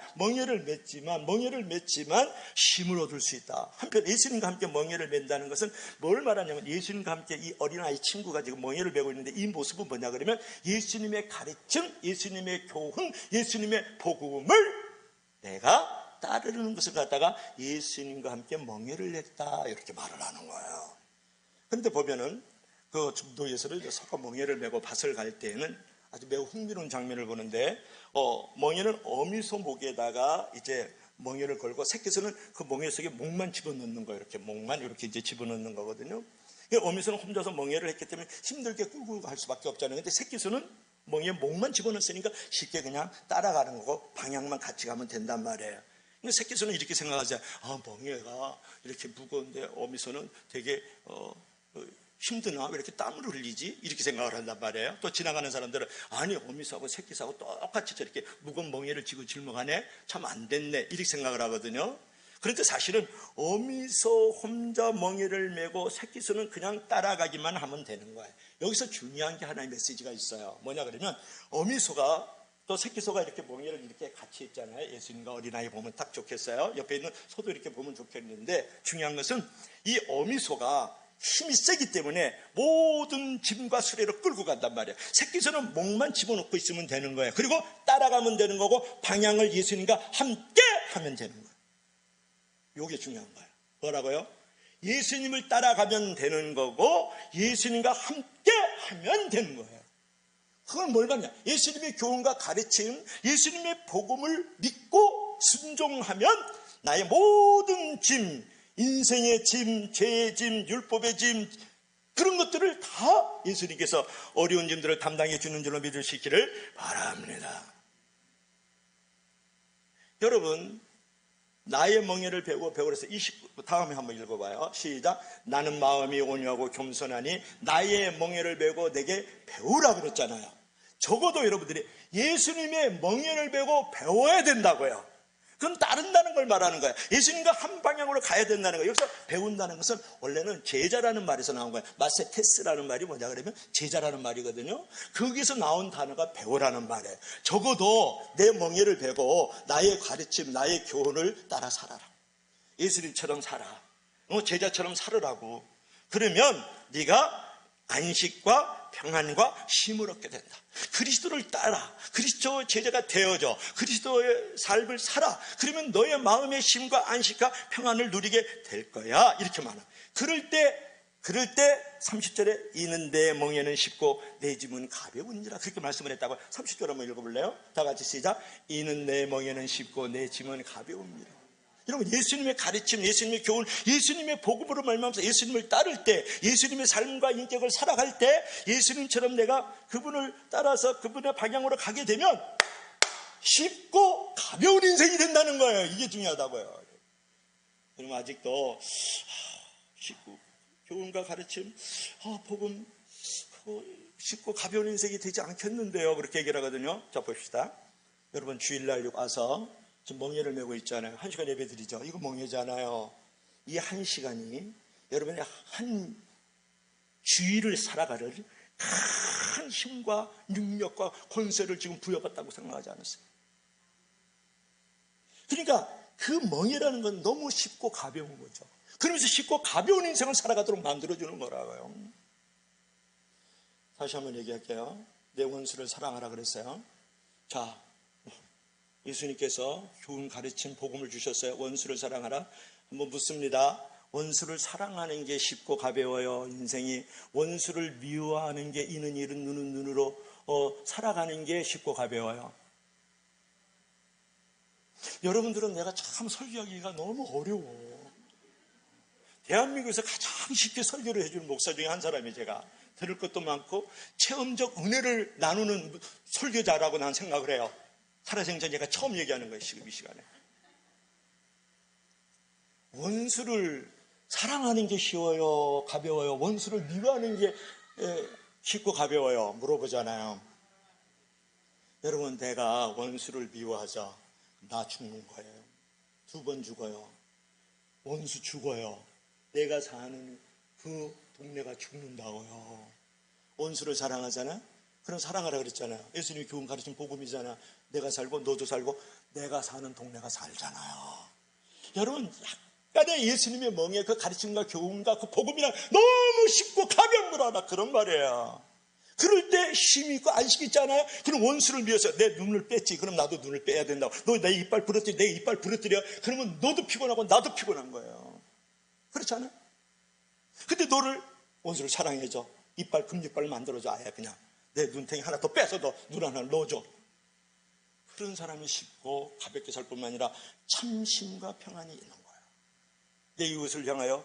쉼을 얻을 수 있다. 한편 예수님과 함께 멍에를 맨다는 것은 뭘 말하냐면 예수님과 함께 이 어린아이 친구가 지금 멍에를 메고 있는데 이 모습은 뭐냐 그러면 예수님의 가르침, 예수님의 교훈, 예수님의 복음을 내가 따르는 것을 갖다가 예수님과 함께 멍에를 냈다 이렇게 말을 하는 거예요. 그런데 보면은 그 중도에서는 서로 멍에를 메고 밭을 갈 때에는 아주 매우 흥미로운 장면을 보는데 멍에는 어미소 목에다가 이제 멍에를 걸고 새끼소는 그 멍에 속에 목만 집어넣는 거예요. 이렇게 목만 이렇게 이제 집어넣는 거거든요. 어미소는 혼자서 멍에를 했기 때문에 힘들게 끌고 갈 수밖에 없잖아요. 근데 새끼소는 멍에 목만 집어넣었으니까 쉽게 그냥 따라가는 거고 방향만 같이 가면 된단 말이에요. 근데 새끼소는 이렇게 생각하죠. 멍에가 이렇게 무거운데 어미소는 되게 힘드나? 왜 이렇게 땀을 흘리지? 이렇게 생각을 한단 말이에요. 또 지나가는 사람들은 아니 어미소하고 새끼소하고 똑같이 저렇게 무거운 멍에를 쥐고 짊어가네? 참 안 됐네 이렇게 생각을 하거든요. 그런데 사실은 어미소 혼자 멍에를 메고 새끼소는 그냥 따라가기만 하면 되는 거예요. 여기서 중요한 게 하나의 메시지가 있어요. 뭐냐 그러면 어미소가 또 새끼소가 이렇게 멍에를 이렇게 같이 있잖아요. 예수님과 어린아이 보면 딱 좋겠어요. 옆에 있는 소도 이렇게 보면 좋겠는데 중요한 것은 이 어미소가 힘이 세기 때문에 모든 짐과 수레를 끌고 간단 말이에요. 새끼소는 목만 집어넣고 있으면 되는 거예요. 그리고 따라가면 되는 거고 방향을 예수님과 함께 하면 되는 거예요. 요게 중요한 거예요. 뭐라고요? 예수님을 따라가면 되는 거고 예수님과 함께 하면 되는 거예요. 그건 뭘 말이냐? 예수님의 교훈과 가르침, 예수님의 복음을 믿고 순종하면 나의 모든 짐, 인생의 짐, 죄의 짐, 율법의 짐, 그런 것들을 다 예수님께서 어려운 짐들을 담당해 주는 줄로 믿으시기를 바랍니다. 여러분, 나의 멍에를 배우고 배우래서 다음에 한번 읽어봐요. 시작. 나는 마음이 온유하고 겸손하니 나의 멍에를 배우고 내게 배우라 그랬잖아요. 적어도 여러분들이 예수님의 멍에를 배우고 배워야 된다고요. 그건 따른다는 걸 말하는 거예요. 예수님과 한 방향으로 가야 된다는 거예요. 여기서 배운다는 것은 원래는 제자라는 말에서 나온 거예요. 마세테스라는 말이 뭐냐 그러면 제자라는 말이거든요. 거기서 나온 단어가 배우라는 말이에요. 적어도 내 멍에를 배고 나의 가르침, 나의 교훈을 따라 살아라. 예수님처럼 살아. 제자처럼 살으라고. 그러면 네가 안식과 평안과 쉼을 얻게 된다. 그리스도를 따라 그리스도의 제자가 되어져 그리스도의 삶을 살아. 그러면 너의 마음의 쉼과 안식과 평안을 누리게 될 거야. 이렇게 말합니다. 그럴 때 30절에 이는 내 멍에는 쉽고 내 짐은 가벼운지라 그렇게 말씀을 했다고. 30절 한번 읽어볼래요? 다 같이 시작. 이는 내 멍에는 쉽고 내 짐은 가벼운지라. 여러분, 예수님의 가르침, 예수님의 교훈, 예수님의 복음으로 말미암아서 예수님을 따를 때, 예수님의 삶과 인격을 살아갈 때 예수님처럼 내가 그분을 따라서 그분의 방향으로 가게 되면 쉽고 가벼운 인생이 된다는 거예요. 이게 중요하다고요. 그럼 아직도 쉽고 교훈과 가르침, 복음 쉽고 가벼운 인생이 되지 않겠는데요. 그렇게 얘기를 하거든요. 자, 봅시다. 여러분, 주일날 와서 지금 멍에를 메고 있잖아요. 1시간 예배 드리죠. 이거 멍에잖아요. 이 1시간이 여러분의 한 주일을 살아가는 큰 힘과 능력과 권세를 지금 부여받다고 생각하지 않았어요. 그러니까 그 멍에라는 건 너무 쉽고 가벼운 거죠. 그러면서 쉽고 가벼운 인생을 살아가도록 만들어주는 거라고요. 다시 한번 얘기할게요. 내 원수를 사랑하라 그랬어요. 자, 예수님께서 교훈 가르침 복음을 주셨어요. 원수를 사랑하라. 한번 묻습니다. 원수를 사랑하는 게 쉽고 가벼워요. 인생이. 원수를 미워하는 게 이는 이른 눈은 눈으로 살아가는 게 쉽고 가벼워요. 여러분들은 내가 참 설교하기가 너무 어려워. 대한민국에서 가장 쉽게 설교를 해주는 목사 중에 한 사람이 제가 들을 것도 많고 체험적 은혜를 나누는 설교자라고 난 생각을 해요. 살아생전 제가 처음 얘기하는 거예요. 지금 이 시간에. 원수를 사랑하는 게 쉬워요? 가벼워요? 원수를 미워하는 게 쉽고 가벼워요? 물어보잖아요. 여러분, 내가 원수를 미워하자. 나 죽는 거예요. 2번 죽어요. 원수 죽어요. 내가 사는 그 동네가 죽는다고요. 원수를 사랑하잖아? 그럼 사랑하라 그랬잖아요. 예수님이 교훈 가르친 복음이잖아. 내가 살고 너도 살고 내가 사는 동네가 살잖아요. 여러분, 약간의 예수님의 멍에 그 가르침과 교훈과 그 복음이랑 너무 쉽고 가벼운 거라 그런 말이에요. 그럴 때 힘이 있고 안식이 있잖아요. 그럼 원수를 미워서 내 눈을 뺐지. 그럼 나도 눈을 빼야 된다고. 너 내 이빨 부러뜨려. 내 이빨 부러뜨려. 그러면 너도 피곤하고 나도 피곤한 거예요. 그렇지 않아요? 근데 너를 원수를 사랑해줘. 이빨 금이빨 만들어줘. 아예 그냥 내 눈탱이 하나 더 빼서 너 눈 하나 넣어줘. 그런 사람이 쉽고 가볍게 살 뿐만 아니라 참심과 평안이 있는 거예요. 내 이웃을 향하여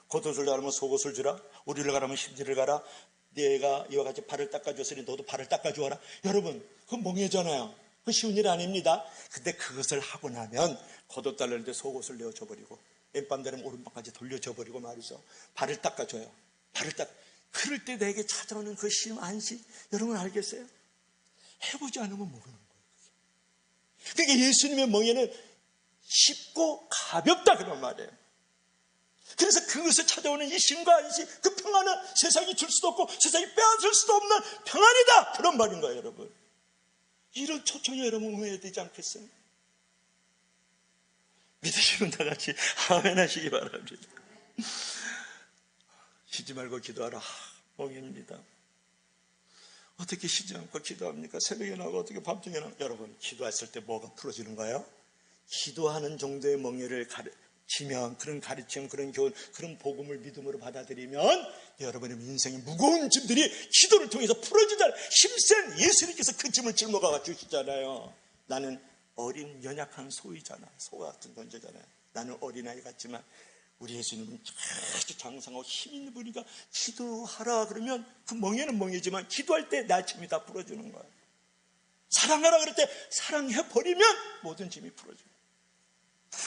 겉옷을 가라면 속옷을 주라. 우리를 가라면 심지를 가라. 내가 이와 같이 발을 닦아줬으니 너도 발을 닦아주어라. 여러분, 그건 멍해잖아요. 그건 쉬운 일 아닙니다. 근데 그것을 하고 나면 겉옷 달랄 때 속옷을 내어줘버리고 왼밤 되면 오른밤까지 돌려줘버리고 말이죠. 발을 닦아줘요. 발을 닦아. 그럴 때 내게 찾아오는 그 쉼, 안식, 여러분 알겠어요? 해보지 않으면 모르는 거예요. 그러니까 예수님의 멍에는 쉽고 가볍다 그런 말이에요. 그래서 그것을 찾아오는 이 쉼과 안식, 그 평안은 세상이 줄 수도 없고 세상이 빼앗을 수도 없는 평안이다 그런 말인 거예요. 여러분, 이런 초청이 여러분 응해야 되지 않겠어요? 믿으시면 다 같이 아멘 하시기 바랍니다. 쉬지 말고 기도하라. 멍입니다. 어떻게 쉬지 않고 기도합니까? 새벽에 나고 어떻게 밤중에 나고. 여러분, 기도했을 때 뭐가 풀어지는 거예요? 기도하는 정도의 멍에를 지명, 그런 가르침, 그런 교훈, 그런 복음을 믿음으로 받아들이면 여러분의 인생의 무거운 짐들이 기도를 통해서 풀어지잖아요. 힘센 예수님께서 그 짐을 짊어가 주시잖아요. 나는 어린 연약한 소이잖아. 소와 같은 존재잖아요. 나는 어린아이 같지만 우리 예수님은 아주 장성하고 힘 있는 분이니까 기도하라 그러면 그 멍에는 멍이지만 기도할 때 내 짐이 다 풀어주는 거예요. 사랑하라 그럴 때 사랑해버리면 모든 짐이 풀어져요.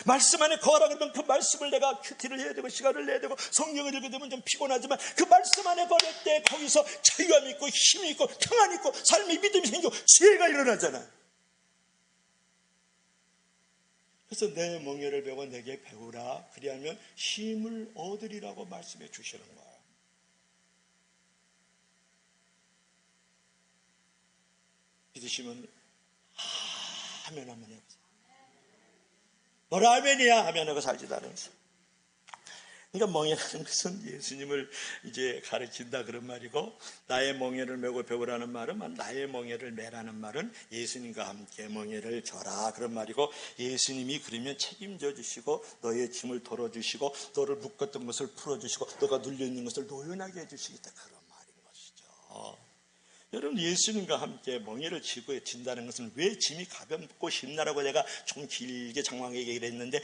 말씀 안에 거하라 그러면 그 말씀을 내가 큐티를 해야 되고 시간을 내야 되고 성경을 읽게 되면 좀 피곤하지만 그 말씀 안에 거할 때 거기서 자유함이 있고 힘이 있고 평안이 있고 삶의 믿음이 생기고 지혜가 일어나잖아요. 그래서 내 멍에를 배워 내게 배우라 그리하면 힘을 얻으리라고 말씀해 주시는 거예요. 믿으시면 아멘 한번 해보세요. 뭐라 아멘이야 하면 하고 살지도 않으면서. 그러니까 멍에라는 것은 예수님을 이제 가르친다 그런 말이고, 나의 멍에를 메고 배우라는 말은 나의 멍에를 메라는 말은 예수님과 함께 멍에를 져라 그런 말이고, 예수님이 그러면 책임져 주시고 너의 짐을 덜어주시고 너를 묶었던 것을 풀어주시고 너가 눌려있는 것을 노연하게 해주시겠다 그런 말인 것이죠. 여러분, 예수님과 함께 멍에를 지고 진다는 것은 왜 짐이 가볍고 힘나라고 내가 좀 길게 장황하게 얘기를 했는데,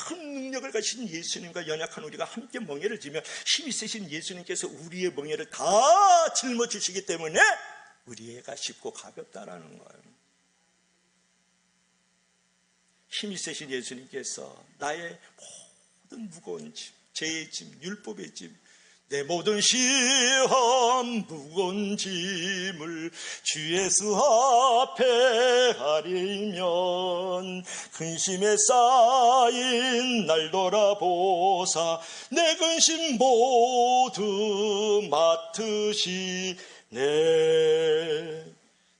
큰 능력을 가진 예수님과 연약한 우리가 함께 멍에를 지며 힘이 세신 예수님께서 우리의 멍에를 다 짊어주시기 때문에 우리가 쉽고 가볍다라는 거예요. 힘이 세신 예수님께서 나의 모든 무거운 짐, 죄의 짐, 율법의 짐, 내 모든 시험 무거운 짐을 주 예수 앞에 가리면 근심에 쌓인 날 돌아보사 내 근심 모두 맡으시네.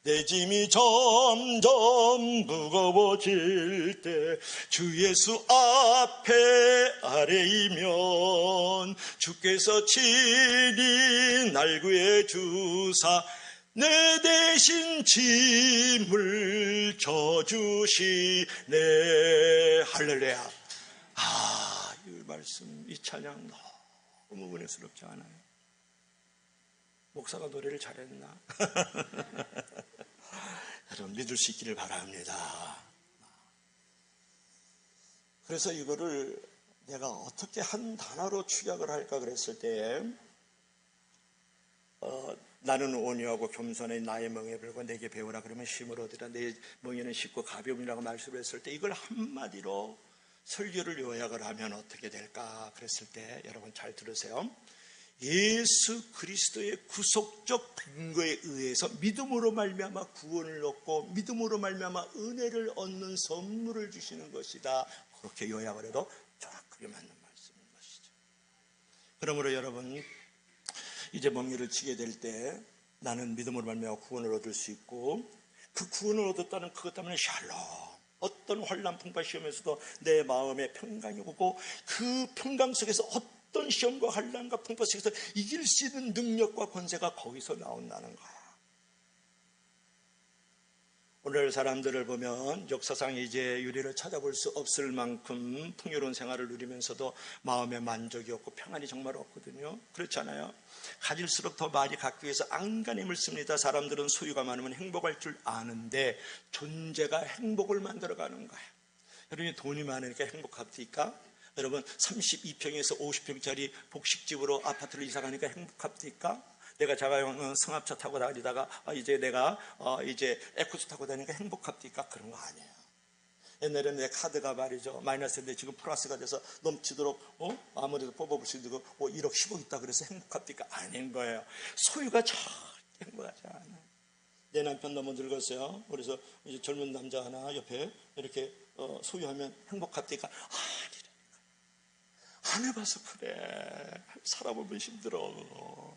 내 짐이 점점 무거워질 때 주 예수 앞에 아뢰이면 주께서 친히 날 구해 주사 내 대신 짐을 져주시네. 할렐루야. 이 말씀, 이 찬양 너무 은혜스럽지 않아요? 목사가 노래를 잘했나? 여러분, 믿을 수 있기를 바랍니다. 그래서 이거를 내가 어떻게 한 단어로 축약을 할까 그랬을 때, 나는 온유하고 겸손해 나의 멍에 불고 내게 배우라 그러면 힘을 얻으라. 내 멍에는 쉽고 가벼움이라고 말씀을 했을 때, 이걸 한마디로 설교를 요약을 하면 어떻게 될까 그랬을 때, 여러분 잘 들으세요. 예수 그리스도의 구속적 근거에 의해서 믿음으로 말미암아 구원을 얻고 믿음으로 말미암아 은혜를 얻는 선물을 주시는 것이다. 그렇게 요약을 해도 정확하게 맞는 말씀인 것이죠. 그러므로 여러분, 이제 멍에를 치게 될 때 나는 믿음으로 말미암아 구원을 얻을 수 있고, 그 구원을 얻었다는 그것 때문에 샬롬, 어떤 환난 풍파 시험에서도 내 마음에 평강이 오고, 그 평강 속에서 어떤 시험과 환난과 풍파 속에서 이길 수 있는 능력과 권세가 거기서 나온다는 거야. 오늘 사람들을 보면 역사상 이제 유리를 찾아볼 수 없을 만큼 풍요로운 생활을 누리면서도 마음에 만족이 없고 평안이 정말 없거든요. 그렇잖아요. 가질수록 더 많이 갖기 위해서 안간힘을 씁니다. 사람들은 소유가 많으면 행복할 줄 아는데 존재가 행복을 만들어가는 거예요. 여러분이 돈이 많으니까 행복합니까? 여러분 32평에서 50평짜리 복식집으로 아파트를 이사 가니까 행복합니까? 내가 자가용 승합차 타고 다니다가 이제 내가 이제 에코스 타고 다니니까 행복합니까? 그런 거 아니에요. 옛날에는 내 카드가 말이죠, 마이너스인데 지금 플러스가 돼서 넘치도록 아무래도 뽑아볼 수 있는 거 1억 10억 있다 그래서 행복합니까? 아닌 거예요. 소유가 절대 행복하지 않아요. 내 남편 너무 늙었어요. 그래서 이제 젊은 남자 하나 옆에 이렇게 소유하면 행복합니까? 아니라니까. 안 해봐서 그래. 살아보면 힘들어.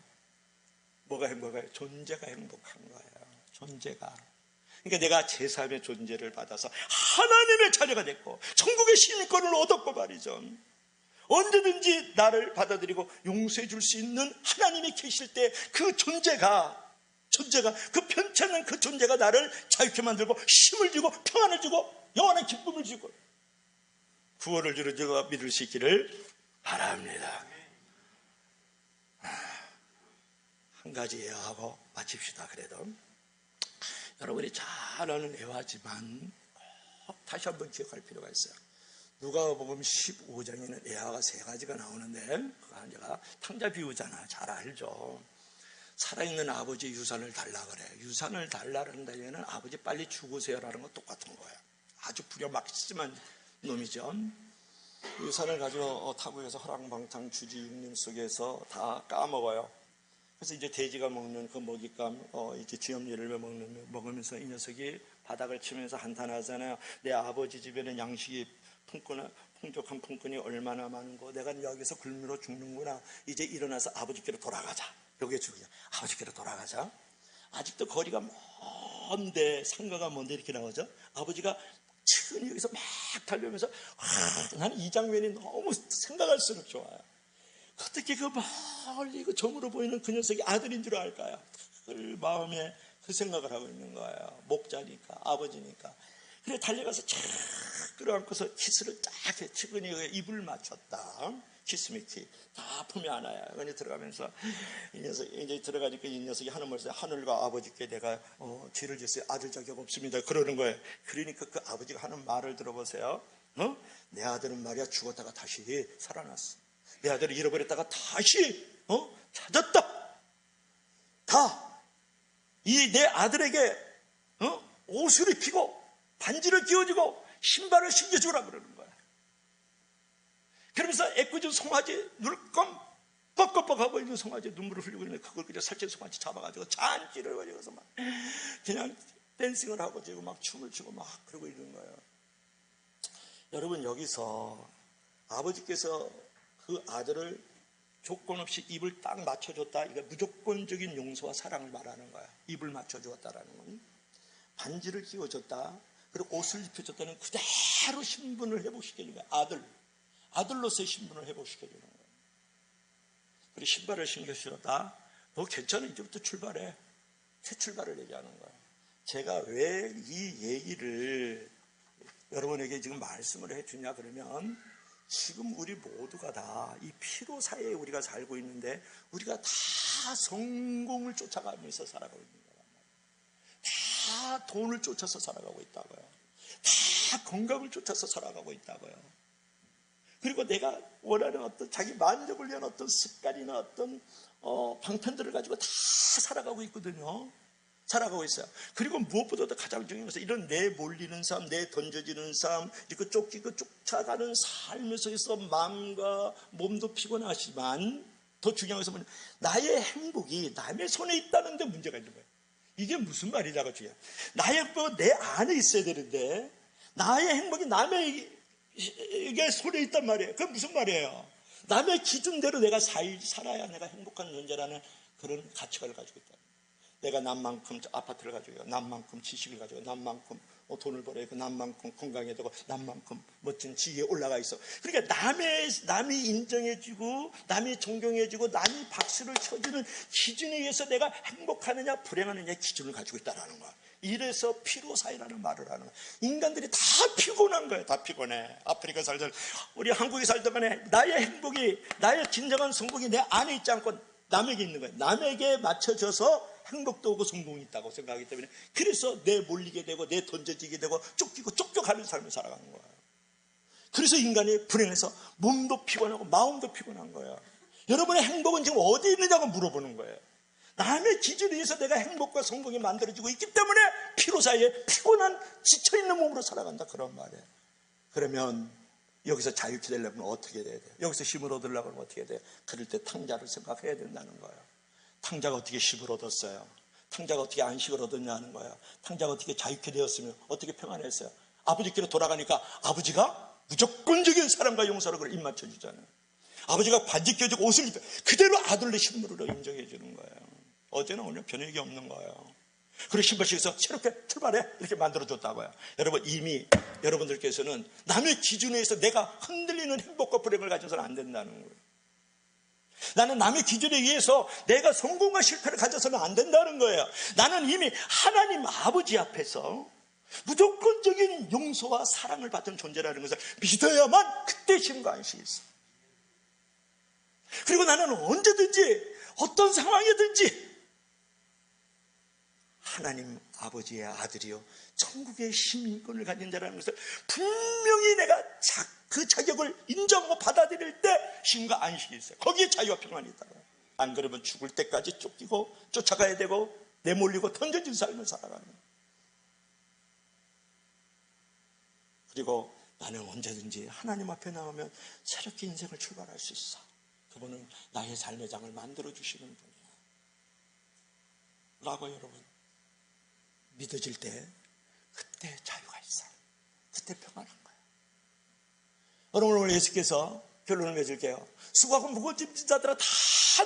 뭐가 행복해요? 존재가 행복한 거예요. 존재가. 그러니까 내가 제3의 존재를 받아서 하나님의 자녀가 됐고 천국의 시민권을 얻었고 말이죠. 언제든지 나를 받아들이고 용서해 줄 수 있는 하나님이 계실 때 그 존재가 그 편찮은 그 존재가 나를 자유케 만들고 힘을 주고 평안을 주고 영원한 기쁨을 주고, 구원을 주는 줄 믿을 수 있기를 바랍니다. 한 가지 예화하고 마칩시다. 그래도 여러분이 잘 아는 예화지만 꼭 다시 한번 기억할 필요가 있어요. 누가복음 15장에는 예화가 3가지가 나오는데 그거 하나가 탕자 비유잖아. 잘 알죠. 살아있는 아버지 유산을 달라 그래. 유산을 달라는 데에는 아버지 빨리 죽으세요라는 건 똑같은 거예요. 아주 부려막심한 놈이죠. 유산을 가지고 타국에서 허랑방탕 주지 육림 속에서 다 까먹어요. 그래서 이제 돼지가 먹는 그 먹잇감, 이제 쥐엄니를 먹으면서 이 녀석이 바닥을 치면서 한탄하잖아요. 내 아버지 집에는 양식이 풍족한 품꾼이 얼마나 많은고 내가 여기서 굶으러 죽는구나. 이제 일어나서 아버지께로 돌아가자. 여기에 죽이자. 아버지께로 돌아가자. 아직도 거리가 먼데, 상가가 먼데 이렇게 나오죠. 아버지가 측은히 여기서 막 달려오면서 나는 이 장면이 너무 생각할수록 좋아요. 어떻게 그 멀리 그 점으로 보이는 그 녀석이 아들인 줄 알까요? 그 마음에 그 생각을 하고 있는 거예요. 목자니까, 아버지니까. 그래 달려가서 착 끌어안고서 키스를 쫙 해. 측은히 입을 맞췄다. 키스미키 다 품에 안아요. 그러니 들어가면서 이 녀석 이제 들어가니까 이 녀석이 하는 말씀, 하늘과 아버지께 내가 죄를 졌어요. 아들 자격 없습니다. 그러는 거예요. 그러니까 그 아버지가 하는 말을 들어보세요. 내 아들은 말이야 죽었다가 다시 살아났어. 내 아들을 잃어버렸다가 다시 찾았다. 다 이 내 아들에게 옷을 입히고 반지를 끼워주고 신발을 신겨주라 그러는 거야. 그러면서 애꿎은 송아지 눈을 껌뻑껌뻑하고 있는 송아지 눈물을 흘리고 있는데 그걸 그냥 살찐 송아지 잡아가지고 잔지를 가지고서 막 그냥 댄싱을 하고 지금 막 춤을 추고 막 그러고 있는 거예요. 여러분 여기서 아버지께서 그 아들을 조건 없이 입을 딱 맞춰줬다. 이게 무조건적인 용서와 사랑을 말하는 거야. 입을 맞춰주었다라는 건 반지를 끼워줬다. 그리고 옷을 입혀줬다는 그대로 신분을 회복시켜주는 거야. 아들로서의 신분을 회복시켜주는 거야. 그리고 신발을 신겨주었다. 너 괜찮아. 이제부터 출발해. 새 출발을 얘기하는 거야. 제가 왜 이 얘기를 여러분에게 지금 말씀을 해주냐 그러면 지금 우리 모두가 다 이 피로 사회에 우리가 살고 있는데 우리가 다 성공을 쫓아가면서 살아가고 있는 거란 말이에요. 다 돈을 쫓아서 살아가고 있다고요. 다 건강을 쫓아서 살아가고 있다고요. 그리고 내가 원하는 어떤 자기 만족을 위한 어떤 습관이나 어떤 방편들을 가지고 다 살아가고 있거든요. 살아가고 있어요. 그리고 무엇보다도 가장 중요한 것은 이런 내 몰리는 삶, 내 던져지는 삶, 이렇게 쫓기고 쫓아가는 삶에서 마음과 몸도 피곤하지만 더 중요한 것은 뭐냐? 나의 행복이 남의 손에 있다는 데 문제가 있는 거예요. 이게 무슨 말이냐고 중요해요. 나의 행복은 내 안에 있어야 되는데 나의 행복이 남에게 손에 있단 말이에요. 그게 무슨 말이에요? 남의 기준대로 내가 살아야 내가 행복한 존재라는 그런 가치관을 가지고 있다. 내가 남만큼 아파트를 가지고 있고 남만큼 지식을 가지고 남만큼 돈을 벌어야 되고 남만큼 건강해야 되고 남만큼 멋진 지위에 올라가 있어. 그러니까 남이 인정해주고 남이 존경해주고 남이 박수를 쳐주는 기준에 의해서 내가 행복하느냐 불행하느냐의 기준을 가지고 있다는 거야. 이래서 피로사회라는 말을 하는 거야. 인간들이 다 피곤한 거예요. 다 피곤해. 아프리카 살던 우리 한국에 살던 간에 나의 행복이 나의 진정한 성공이 내 안에 있지 않고 남에게 있는 거예요. 남에게 맞춰져서 행복도 오고 성공이 있다고 생각하기 때문에 그래서 내 몰리게 되고 내 던져지게 되고 쫓기고 쫓겨가는 삶을 살아가는 거예요. 그래서 인간이 불행해서 몸도 피곤하고 마음도 피곤한 거예요. 여러분의 행복은 지금 어디 있느냐고 물어보는 거예요. 남의 기준에 의해서 내가 행복과 성공이 만들어지고 있기 때문에 피로사에 피곤한 지쳐있는 몸으로 살아간다 그런 말이에요. 그러면 여기서 자유케 되려면 어떻게 돼야 돼요? 여기서 힘을 얻으려면 어떻게 돼요? 그럴 때 탕자를 생각해야 된다는 거예요. 탕자가 어떻게 힘을 얻었어요? 탕자가 어떻게 안식을 얻었냐는 거예요. 탕자가 어떻게 자유케 되었으면 어떻게 평안했어요? 아버지께로 돌아가니까 아버지가 무조건적인 사랑과 용서로 그걸 입맞춰 주잖아요. 아버지가 반지 껴주고 옷을 입혀 그대로 아들의 신분으로 인정해 주는 거예요. 어제는 오늘 변혁이 없는 거예요. 그리고 신발식에서 새롭게 출발해 이렇게 만들어줬다고요. 여러분 이미 여러분들께서는 남의 기준에 의해서 내가 흔들리는 행복과 불행을 가져서는 안 된다는 거예요. 나는 남의 기준에 의해서 내가 성공과 실패를 가져서는 안 된다는 거예요. 나는 이미 하나님 아버지 앞에서 무조건적인 용서와 사랑을 받은 존재라는 것을 믿어야만 그때 힘과 안식이 있어. 그리고 나는 언제든지 어떤 상황이든지 하나님 아버지의 아들이요 천국의 시민권을 가진 자라는 것을 분명히 내가 그 자격을 인정하고 받아들일 때 힘과 안식이 있어요. 거기에 자유와 평안이 있다. 안 그러면 죽을 때까지 쫓기고 쫓아가야 되고 내몰리고 던져진 삶을 살아가는 거예요. 그리고 나는 언제든지 하나님 앞에 나오면 새롭게 인생을 출발할 수 있어. 그분은 나의 삶의 장을 만들어주시는 분이야 라고 여러분 믿어질 때 그때 자유가 있어. 그때 평안한 거야. 여러분 오늘 예수께서 결론을 맺을게요. 수고하고 무거운 짐진 자들아 다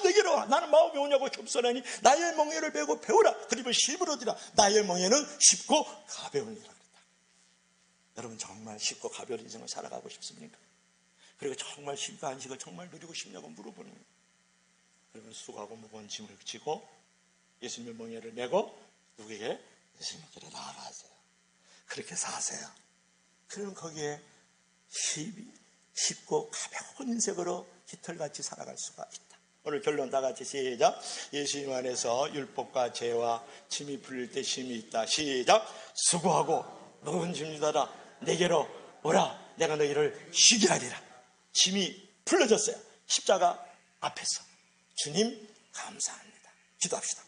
내게로 와. 나는 마음이 오냐고 겸손하니 나의 멍에를 메고 배우라. 그리고 쉼을 얻으라. 나의 멍에는 쉽고 가벼우니라 그랬다. 여러분 정말 쉽고 가벼운 인생을 살아가고 싶습니까? 그리고 정말 쉼과 안식을 정말 누리고 싶냐고 물어보는 거예요. 그러면 수고하고 무거운 짐을 지고 예수님의 멍에를 메고 누구에게? 예수님께로 나아가세요. 그렇게 사세요. 그러면 거기에 쉽고 가벼운 인생으로 깃털같이 살아갈 수가 있다. 오늘 결론 다 같이 시작. 예수님 안에서 율법과 죄와 짐이 풀릴 때 쉼이 있다. 시작. 수고하고 무거운 짐을 지라 내게로 오라. 내가 너희를 쉬게 하리라. 짐이 풀려졌어요. 십자가 앞에서. 주님 감사합니다. 기도합시다.